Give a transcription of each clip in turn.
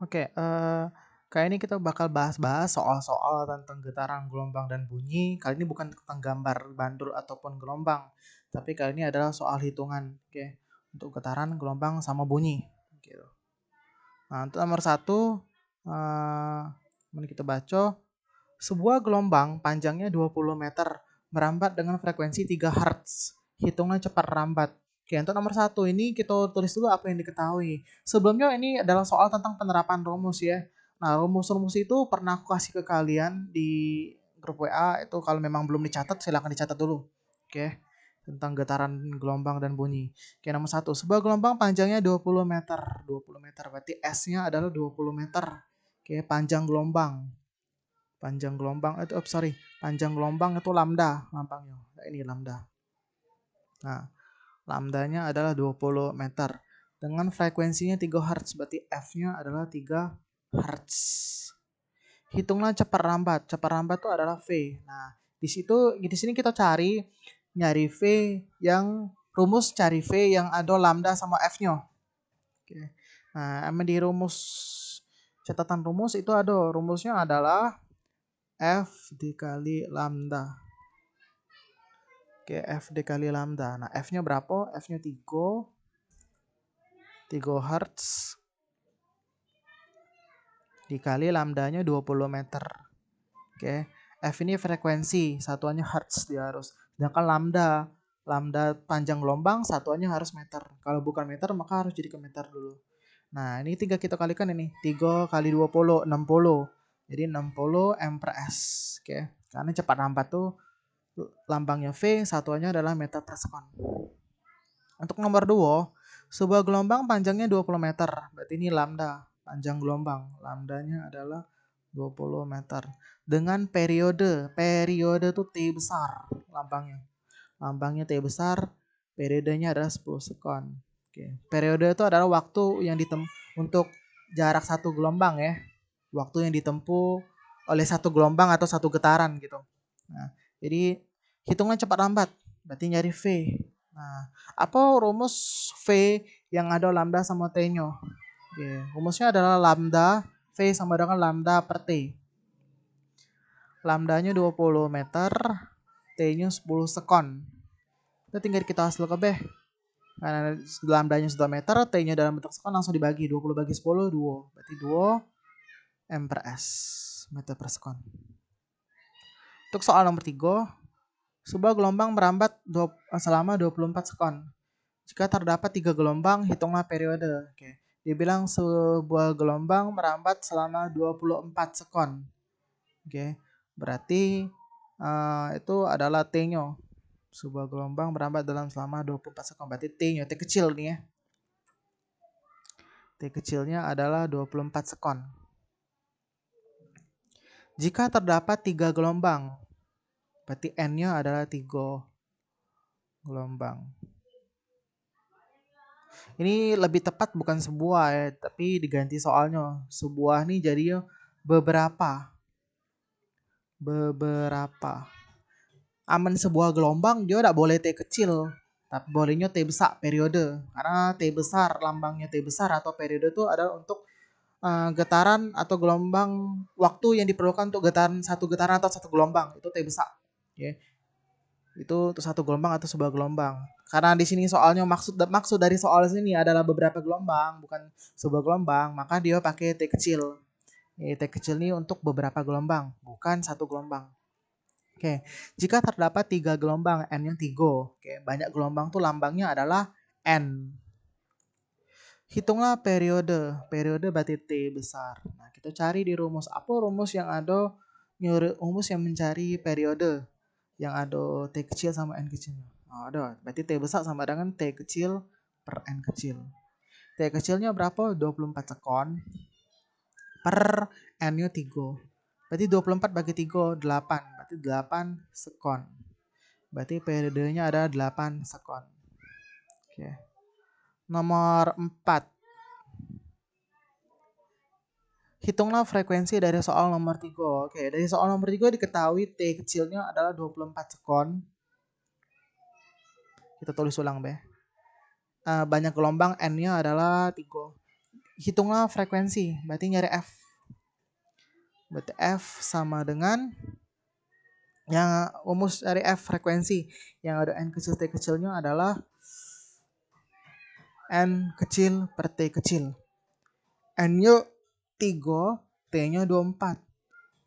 Oke, kali ini kita bakal bahas-bahas soal-soal tentang getaran, gelombang, dan bunyi. Kali ini bukan tentang gambar bandul ataupun gelombang, tapi kali ini adalah soal hitungan, oke, untuk getaran, gelombang, sama bunyi. Gitu. Nah, untuk nomor satu, mari kita baca. Sebuah gelombang panjangnya 20 meter merambat dengan frekuensi 3 Hz. Hitungnya cepat rambat. Oke, untuk nomor satu ini kita tulis dulu apa yang diketahui. Sebelumnya ini adalah soal tentang penerapan rumus ya. Nah, rumus-rumus itu pernah aku kasih ke kalian di grup WA. Itu kalau memang belum dicatat, silahkan dicatat dulu. Oke, tentang getaran, gelombang, dan bunyi. Oke, nomor satu. Sebuah gelombang panjangnya 20 meter. 20 meter, berarti S-nya adalah 20 meter. Oke, panjang gelombang. Panjang gelombang itu lambda lambangnya. Nah, ini lambda. Nah, lambdanya adalah 20 meter dengan frekuensinya 3 Hz, berarti F-nya adalah 3 Hz. Hitunglah cepat rambat. Cepat rambat itu adalah V. Nah, di sini kita nyari V yang cari V yang ada lambda sama F-nya. Oke. Nah, emang di catatan rumus itu ada rumusnya adalah F dikali lambda. Oke, F dikali lambda. Nah, F-nya berapa? F-nya 3 Hz dikali lambdanya 20 meter. Oke, F ini frekuensi, satuannya Hz dia harus. Sedangkan lambda panjang gelombang satuannya harus meter. Kalau bukan meter maka harus jadi ke meter dulu. Nah, ini 3 kita kalikan ini. 3 kali 20, 60. Jadi 60 M per S. Oke, karena cepat rambat tuh lambangnya V, satuannya adalah meter per sekon. Untuk nomor 2, sebuah gelombang panjangnya 20 meter. Berarti ini lambda, panjang gelombang. Lambdanya adalah 20 meter. Dengan periode itu T besar lambangnya. Lambangnya T besar, periodenya adalah 10 sekon. Oke. Periode itu adalah waktu yang untuk jarak satu gelombang ya. Waktu yang ditempuh oleh satu gelombang atau satu getaran gitu. Nah, jadi hitungan cepat lambat, berarti nyari V. Nah, apa rumus V yang ada lambda sama T-nya? Oke, rumusnya adalah lambda V sama dengan lambda per T. Lambdanya 20 meter, T-nya 10 sekon. Itu tinggal kita hasil ke B. Karena lambdanya sudah meter, T-nya dalam bentuk sekon, langsung dibagi. 20 bagi 10, 2. Berarti 2 M per S, meter per sekon. Untuk soal nomor 3, sebuah gelombang merambat selama 24 sekon. Jika terdapat 3 gelombang, hitunglah periode. Oke. Dibilang sebuah gelombang merambat selama 24 sekon. Oke. Berarti itu adalah T-nya. Sebuah gelombang merambat selama 24 sekon. Berarti T-nya, T kecil nih ya. T kecilnya adalah 24 sekon. Jika terdapat 3 gelombang, berarti N-nya adalah 3 gelombang. Ini lebih tepat bukan sebuah ya, tapi diganti soalnya. Sebuah nih jadi beberapa. Aman sebuah gelombang dia tidak boleh T kecil, tapi bolehnya T besar periode. Karena T besar, lambangnya T besar atau periode itu adalah untuk getaran atau gelombang waktu yang diperlukan untuk satu getaran atau satu gelombang, itu T besar. Ya. Itu untuk satu gelombang atau sebuah gelombang. Karena di sini soalnya maksud dari soal sini adalah beberapa gelombang, bukan sebuah gelombang, maka dia pakai T kecil. T kecil ini untuk beberapa gelombang, bukan satu gelombang. Oke, jika terdapat 3 gelombang, N-nya 3. Oke, banyak gelombang tuh lambangnya adalah N. Hitunglah periode. Periode berarti T besar. Nah, kita cari di rumus. Apa rumus yang ada? Rumus yang mencari periode. Yang ada T kecil sama N kecil. Oh, ada. Berarti T besar sama dengan T kecil per N kecil. T kecilnya berapa? 24 sekon. Per N-nya 3. Berarti 24 bagi 3, 8. Berarti 8 sekon. Berarti periodenya ada 8 sekon. Oke. Nomor 4. Hitunglah frekuensi dari soal nomor 3. Oke, dari soal nomor 3 diketahui T kecilnya adalah 24 sekon. Kita tulis ulang, Be. Banyak gelombang N-nya adalah 3. hitunglah frekuensi, berarti nyari F. Berarti F sama dengan yang rumus dari F frekuensi yang ada N kecil T kecilnya adalah N kecil per T kecil. N-nya 3, T-nya 24.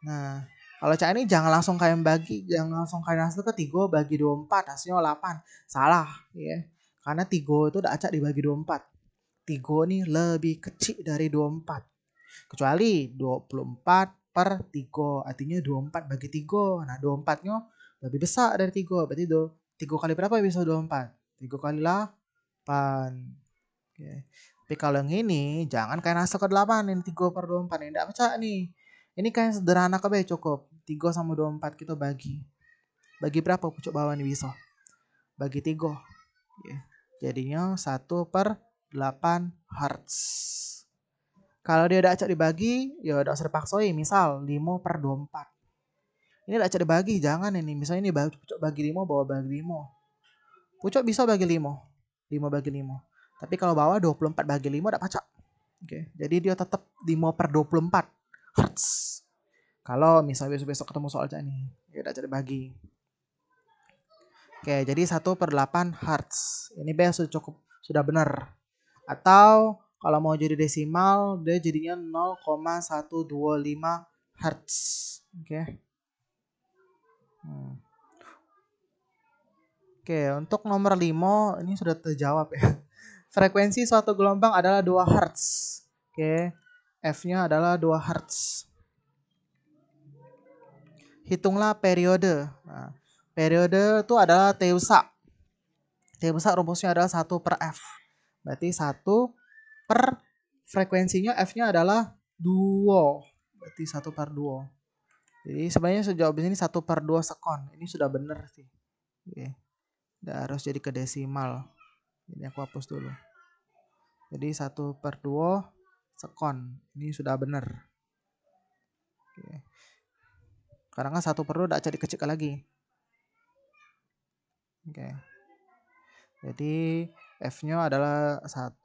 Nah, kalau cara ini jangan langsung kalian bagi, jangan langsung kalian hasil ke 3 bagi 24, hasilnya 8. Salah, ya. Karena 3 itu udah acak dibagi 24. 3 nih lebih kecil dari 24. Kecuali 24 per 3, artinya 24 bagi 3. Nah, 24-nya lebih besar dari 3, berarti 3 kali berapa bisa 24? 3 kali 8. Oke. Tapi kalau yang ini, jangan kayak hasil ke 8, ini 3 per 24, ini tidak pecah nih. Ini kayak sederhana kebe cukup. 3 sama 24 kita bagi. Bagi berapa pucuk bawah nih bisa? Bagi 3. Ya. Jadinya 1 per 8 Hz. Kalau dia ada acak dibagi, ya udah usah dipaksoi. Misal 5 per 24. Ini ada acak dibagi, jangan ini. Misalnya ini pucuk bagi 5, bawah bagi 5. Pucuk bisa bagi 5. 5 bagi 5. Tapi kalau bawah 24 bagi 5 udah pacak. Oke, jadi dia tetap 5 per 24 Hz. Kalau misalnya besok-besok ketemu soal cak nih, ya udah cari bagi. Oke, jadi 1 per 8 Hz. Ini B sudah cukup, sudah benar. Atau kalau mau jadi desimal, dia jadinya 0,125 Hz. Oke. Oke, untuk nomor 5 ini sudah terjawab ya. Frekuensi suatu gelombang adalah 2 Hz. Oke, F-nya adalah 2 Hz. Hitunglah periode. Nah, periode itu adalah T besar. T besar rumusnya adalah 1 per F. Berarti 1 per frekuensinya F-nya adalah 2. Berarti 1 per 2. Jadi sebenarnya sejauh ini 1 per 2 sekon. Ini sudah benar sih. Oke. Udah harus jadi ke desimal. Ini aku hapus dulu. Jadi 1 per 2 sekon. Ini sudah benar. Oke. Karena kan 1 per 2 udah jadi kecil lagi. Oke. Jadi F-nya adalah 1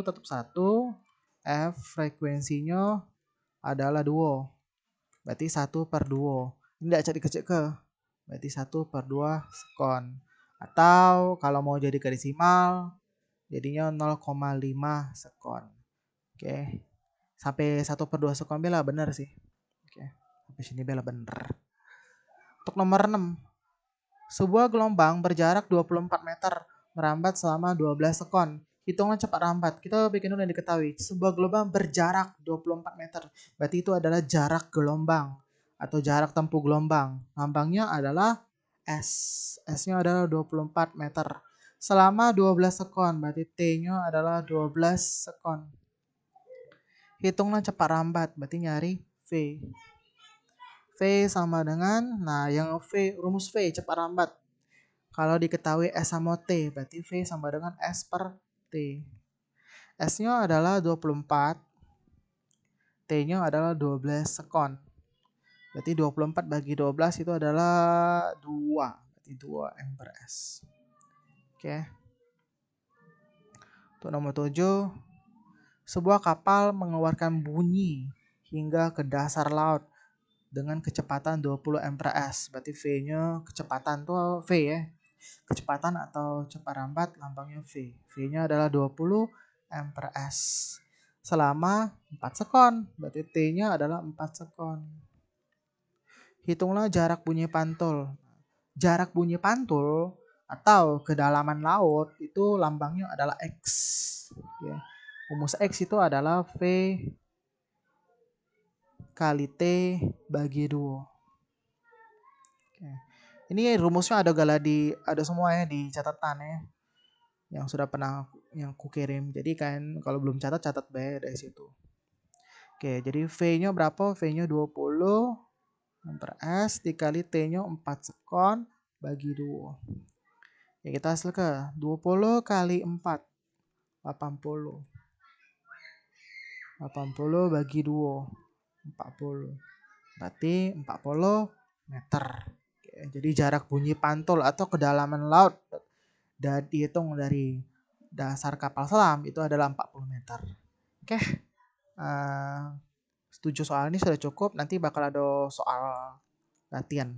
tetap 1. F frekuensinya adalah 2. Berarti 1 per 2. Ini tidak jadi kecil ke. Berarti 1 per 2 sekon. Atau kalau mau jadi ke desimal, jadinya 0,5 sekon. Oke. Sampai 1 per 2 sekon bela benar sih. Oke. Sampai sini bela benar. Untuk nomor 6. Sebuah gelombang berjarak 24 meter merambat selama 12 sekon. Hitunglah cepat rambat. Kita bikin dulu yang diketahui. Sebuah gelombang berjarak 24 meter. Berarti itu adalah jarak gelombang atau jarak tempuh gelombang. Lambangnya adalah S. S-nya adalah 24 meter. Selama 12 sekon. Berarti T-nya adalah 12 sekon. Hitunglah cepat rambat. Berarti nyari V. V sama dengan, nah yang V, rumus V cepat rambat. Kalau diketahui S sama T, berarti V sama dengan S per T. S-nya adalah 24, T-nya adalah 12 sekon. Berarti 24 bagi 12 itu adalah 2. Berarti 2 M per S. Oke. Untuk nomor 7, sebuah kapal mengeluarkan bunyi hingga ke dasar laut dengan kecepatan 20 M per S. Berarti V-nya kecepatan tuh V ya. Kecepatan atau cepat rambat lambangnya V. V-nya adalah 20 M per S. Selama 4 sekon. Berarti T-nya adalah 4 sekon. Hitunglah jarak bunyi pantul. Jarak bunyi pantul atau kedalaman laut itu lambangnya adalah X. Ya. Rumus X itu adalah V kali T bagi 2. Oke. Ini rumusnya ada ada semua ya di catatan ya. Yang sudah pernah yang ku kirim. Jadi kan kalau belum catat B dari situ. Oke, jadi V-nya berapa? V-nya 20 per S dikali T-nya 4 sekon bagi 2. Ya kita hasil ke 20 kali 4 80. 80 bagi 2 40. Berarti 40 meter. Oke, jadi jarak bunyi pantul atau kedalaman laut dan dihitung dari dasar kapal selam itu adalah 40 meter. Oke, setuju soal ini sudah cukup. Nanti bakal ada soal latihan.